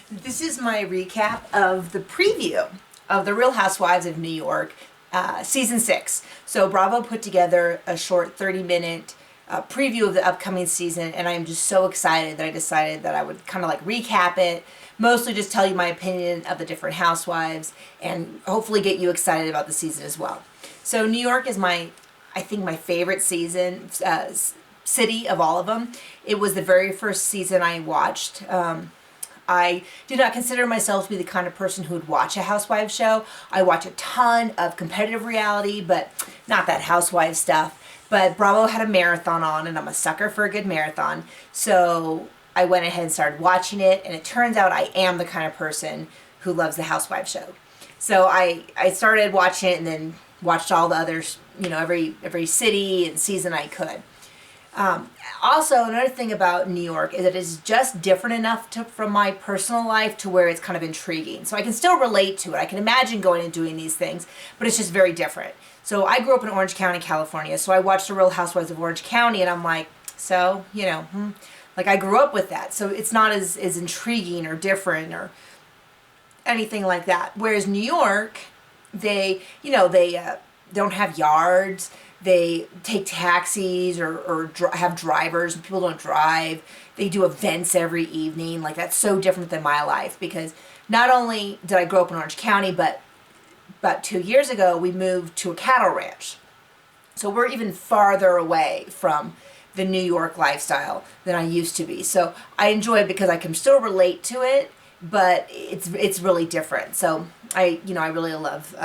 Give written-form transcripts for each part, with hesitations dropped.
This is my recap of the preview of The Real Housewives of New York, season 6. So Bravo put together a short 30-minute preview of the upcoming season, and I'm just so excited that I decided that I would kind of like recap it, mostly just tell you my opinion of the different housewives, and hopefully get you excited about the season as well. So New York is I think my favorite season, city of all of them. It was the very first season I watched. I do not consider myself to be the kind of person who would watch a housewives show. I watch a ton of competitive reality, but not that housewives stuff. But Bravo had a marathon on, and I'm a sucker for a good marathon. So I went ahead and started watching it, and it turns out I am the kind of person who loves the housewives show. So I started watching it and then watched all the others, every city and season I could. Also, another thing about New York is that it's just different enough from my personal life to where it's kind of intriguing. So I can still relate to it. I can imagine going and doing these things, but it's just very different. So I grew up in Orange County, California, so I watched The Real Housewives of Orange County, and I'm like, like I grew up with that. So it's not as intriguing or different or anything like that. Whereas New York, they don't have yards. They take taxis or have drivers, and people don't drive. They do events every evening. Like, that's so different than my life, because not only did I grow up in Orange County, but about 2 years ago, we moved to a cattle ranch. So we're even farther away from the New York lifestyle than I used to be. So I enjoy it because I can still relate to it, but it's really different. So I really love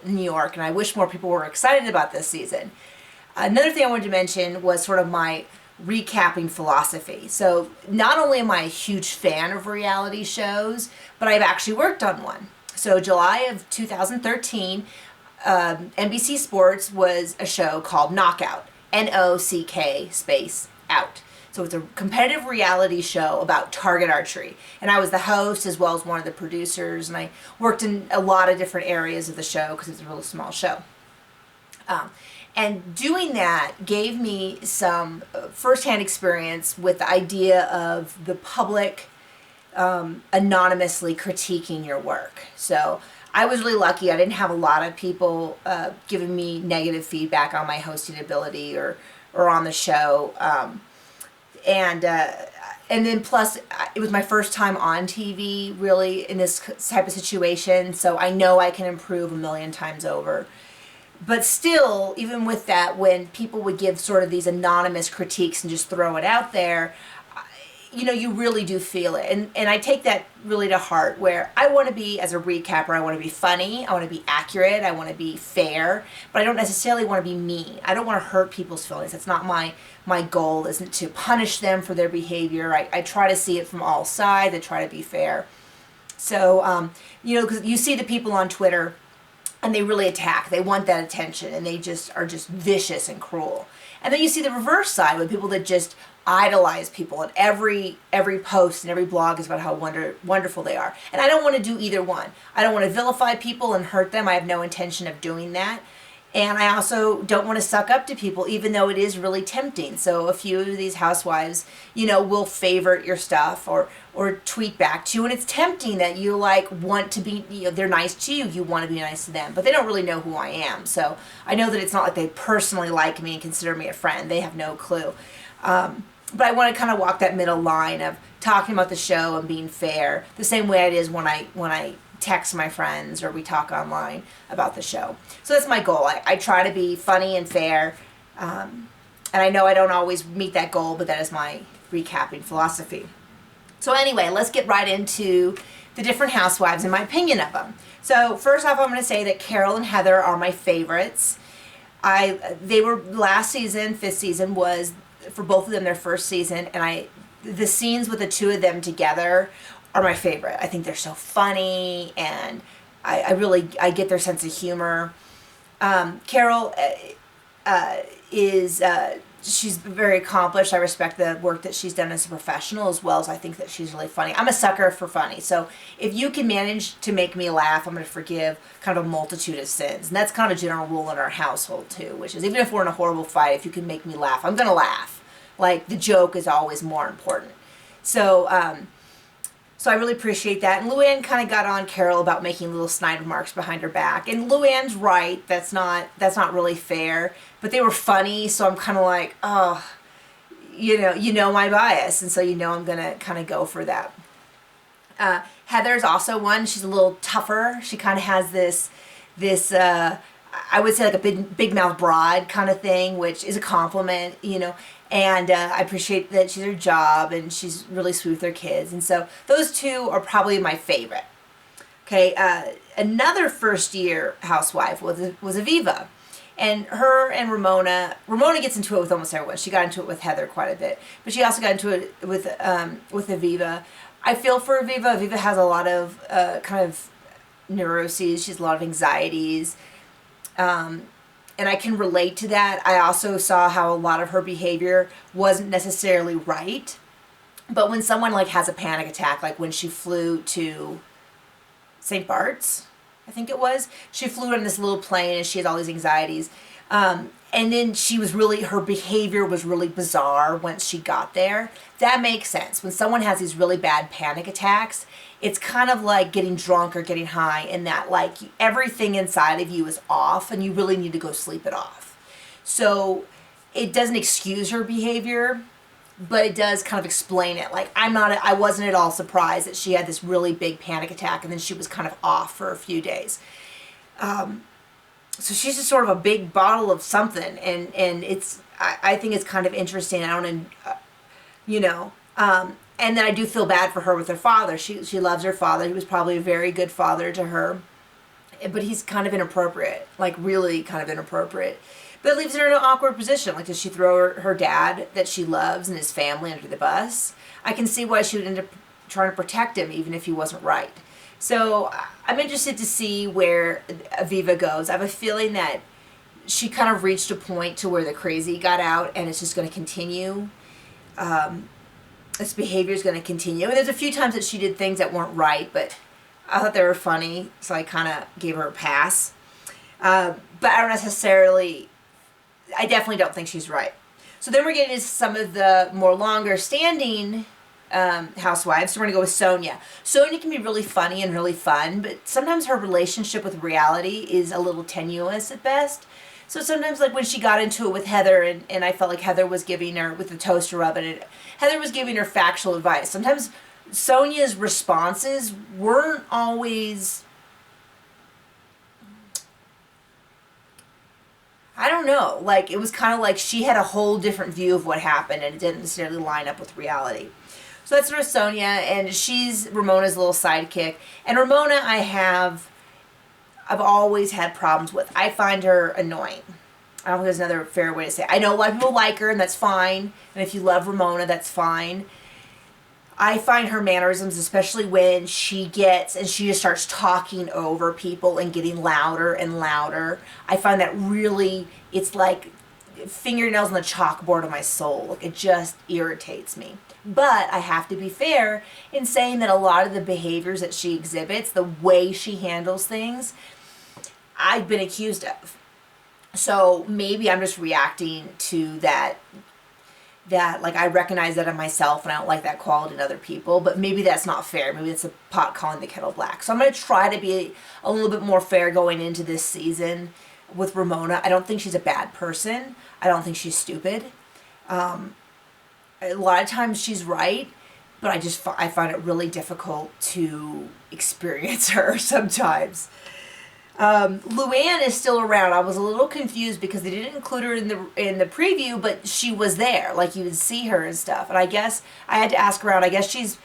New York, and I wish more people were excited about this season. Another thing I wanted to mention was sort of my recapping philosophy. So not only am I a huge fan of reality shows, but I've actually worked on one. So July of 2013, NBC Sports was a show called Knockout, N-O-C-K space out. So it's a competitive reality show about target archery. And I was the host as well as one of the producers, and I worked in a lot of different areas of the show because it's a really small show. And doing that gave me some firsthand experience with the idea of the public anonymously critiquing your work. So I was really lucky. I didn't have a lot of people giving me negative feedback on my hosting ability or on the show. And then plus, it was my first time on TV, really, in this type of situation, so I know I can improve a million times over. But still, even with that, when people would give sort of these anonymous critiques and just throw it out there, you really do feel it. And I take that really to heart, where I want to be, as a recapper, I want to be funny, I want to be accurate, I want to be fair, but I don't necessarily want to be mean. I don't want to hurt people's feelings. That's not my goal, isn't to punish them for their behavior. I try to see it from all sides. I try to be fair. So, because you see the people on Twitter, and they really attack. They want that attention, and they are just vicious and cruel. And then you see the reverse side, with people that just idolize people, and every post and every blog is about how wonderful they are. And I don't want to do either one. I don't want to vilify people and hurt them. I have no intention of doing that. And I also don't want to suck up to people, even though it is really tempting. So a few of these housewives, will favorite your stuff or tweet back to you. And it's tempting that you want to be, they're nice to you. You want to be nice to them. But they don't really know who I am. So I know that it's not like they personally like me and consider me a friend. They have no clue. But I want to kind of walk that middle line of talking about the show and being fair, the same way it is when I text my friends or we talk online about the show. So that's my goal. I try to be funny and fair, and I know I don't always meet that goal, but that is my recapping philosophy. So anyway, let's get right into the different housewives and my opinion of them. So first off, I'm going to say that Carole and Heather are my favorites. They were last season, 5th season, was for both of them their first season, and the scenes with the two of them together are my favorite. I think they're so funny, and I get their sense of humor. Carole she's very accomplished. I respect the work that she's done as a professional, as well as I think that she's really funny. I'm a sucker for funny, so if you can manage to make me laugh, I'm going to forgive kind of a multitude of sins. And that's kind of a general rule in our household too, which is, even if we're in a horrible fight, if you can make me laugh, I'm going to laugh. Like, the joke is always more important. So So I really appreciate that. And LuAnn kind of got on Carole about making little snide remarks behind her back. And LuAnn's right. That's not really fair. But they were funny, so I'm kind of like, oh, you know my bias, and so I'm gonna kind of go for that. Heather's also one. She's a little tougher. She kind of has this I would say like a big mouth broad kind of thing, which is a compliment, And I appreciate that she's her job and she's really sweet with her kids. And so those two are probably my favorite. Okay, another first year housewife was Viva. And her and Ramona gets into it with almost everyone. She got into it with Heather quite a bit, but she also got into it with Aviva. I feel for Aviva. Aviva has a lot of kind of neuroses. She has a lot of anxieties, and I can relate to that. I also saw how a lot of her behavior wasn't necessarily right, but when someone like has a panic attack, like when she flew to St. Bart's, I think it was. She flew on this little plane and she had all these anxieties. And then her behavior was really bizarre once she got there. That makes sense. When someone has these really bad panic attacks, it's kind of like getting drunk or getting high, in that like everything inside of you is off and you really need to go sleep it off. So it doesn't excuse her behavior, but it does kind of explain it. Like I wasn't at all surprised that she had this really big panic attack and then she was kind of off for a few days. So she's just sort of a big bottle of something, and I think it's kind of interesting. And then I do feel bad for her with her father. She loves her father. He was probably a very good father to her, but he's kind of inappropriate, like really kind of inappropriate. But it leaves her in an awkward position. Like, does she throw her dad that she loves and his family under the bus? I can see why she would end up trying to protect him, even if he wasn't right. So I'm interested to see where Aviva goes. I have a feeling that she kind of reached a point to where the crazy got out, and it's just going to continue. This behavior is going to continue. And there's a few times that she did things that weren't right, but I thought they were funny, so I kind of gave her a pass. But I definitely don't think she's right. So then we're getting into some of the more longer standing housewives. So we're going to go with Sonya. Sonya can be really funny and really fun, but sometimes her relationship with reality is a little tenuous at best. So sometimes, like when she got into it with Heather, and I felt like Heather was giving her, with the toaster oven, and Heather was giving her factual advice. Sometimes Sonya's responses weren't always, I don't know, like it was kind of like she had a whole different view of what happened and it didn't necessarily line up with reality. So that's sort of Sonya, and she's Ramona's little sidekick. And Ramona I've always had problems with. I find her annoying. I don't think there's another fair way to say it. I know a lot of people like her, and that's fine. And if you love Ramona, that's fine. I find her mannerisms, especially when she just starts talking over people and getting louder and louder. I find that really, it's like fingernails on the chalkboard of my soul. Like, it just irritates me. But I have to be fair in saying that a lot of the behaviors that she exhibits, the way she handles things, I've been accused of. So maybe I'm just reacting to that like I recognize that in myself and I don't like that quality in other people, but maybe that's not fair. Maybe it's a pot calling the kettle black. So I'm going to try to be a little bit more fair going into this season with Ramona. I don't think she's a bad person. I don't think she's stupid. A lot of times she's right, but I find it really difficult to experience her sometimes. LuAnn is still around. I was a little confused because they didn't include her in the preview, but she was there. Like, you would see her and stuff. And I guess I had to ask around. I guess she's,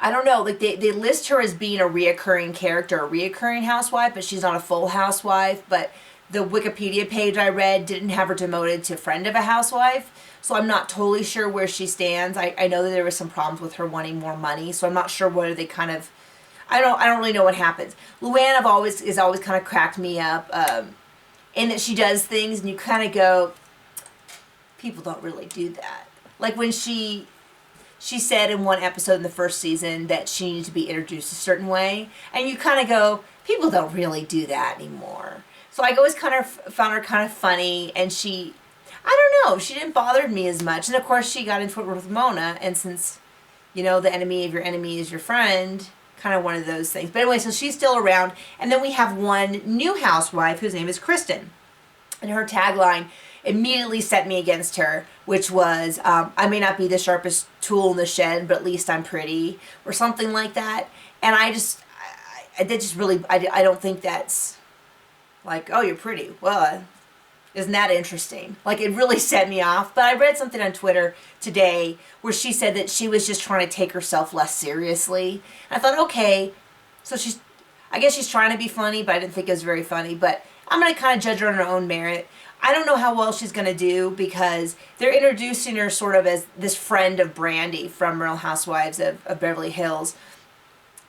I don't know, like they list her as being a reoccurring character, a reoccurring housewife, but she's not a full housewife. But the Wikipedia page I read didn't have her demoted to friend of a housewife. So I'm not totally sure where she stands. I know that there was some problems with her wanting more money, so I'm not sure whether they kind of, I don't really know what happens. LuAnn is always kind of cracked me up, in that she does things and you kind of go, people don't really do that. Like when she said in one episode in the first season that she needed to be introduced a certain way, and you kind of go, people don't really do that anymore. So I always kind of found her kind of funny, and I don't know, she didn't bother me as much. And of course she got into it with Ramona, and since, You know, the enemy of your enemy is your friend. Kind of one of those things. But anyway, so she's still around. And then we have one new housewife whose name is Kristen. And her tagline immediately set me against her, which was, I may not be the sharpest tool in the shed, but at least I'm pretty, or something like that. And I don't think that's like, oh, you're pretty. Well, isn't that interesting? Like, it really set me off. But I read something on Twitter today where she said that she was just trying to take herself less seriously. And I thought, okay, so I guess she's trying to be funny, but I didn't think it was very funny. But I'm going to kind of judge her on her own merit. I don't know how well she's going to do because they're introducing her sort of as this friend of Brandy from Real Housewives of Beverly Hills.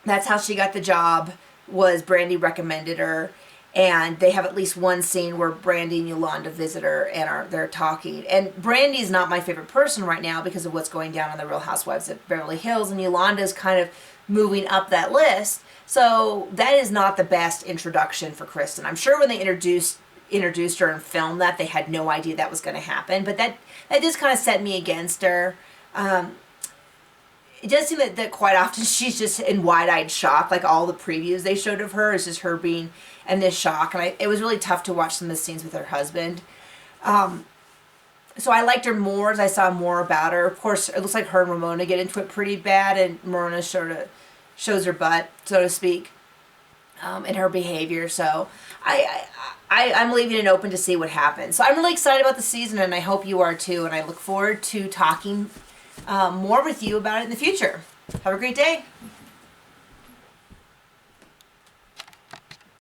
That's how she got the job, was Brandy recommended her. And they have at least one scene where Brandy and Yolanda visit her and they're talking. And Brandy's not my favorite person right now because of what's going down on the Real Housewives of Beverly Hills. And Yolanda's kind of moving up that list. So that is not the best introduction for Kristen. I'm sure when they introduced her and filmed that, they had no idea that was going to happen. But that just kind of set me against her. It does seem that quite often she's just in wide-eyed shock. Like all the previews they showed of her is just her being in this shock. And it was really tough to watch some of the scenes with her husband. So I liked her more as I saw more about her. Of course, it looks like her and Ramona get into it pretty bad. And Ramona sort of shows her butt, so to speak, in her behavior. So I'm leaving it open to see what happens. So I'm really excited about the season, and I hope you are too. And I look forward to talking more with you about it in the future. Have a great day.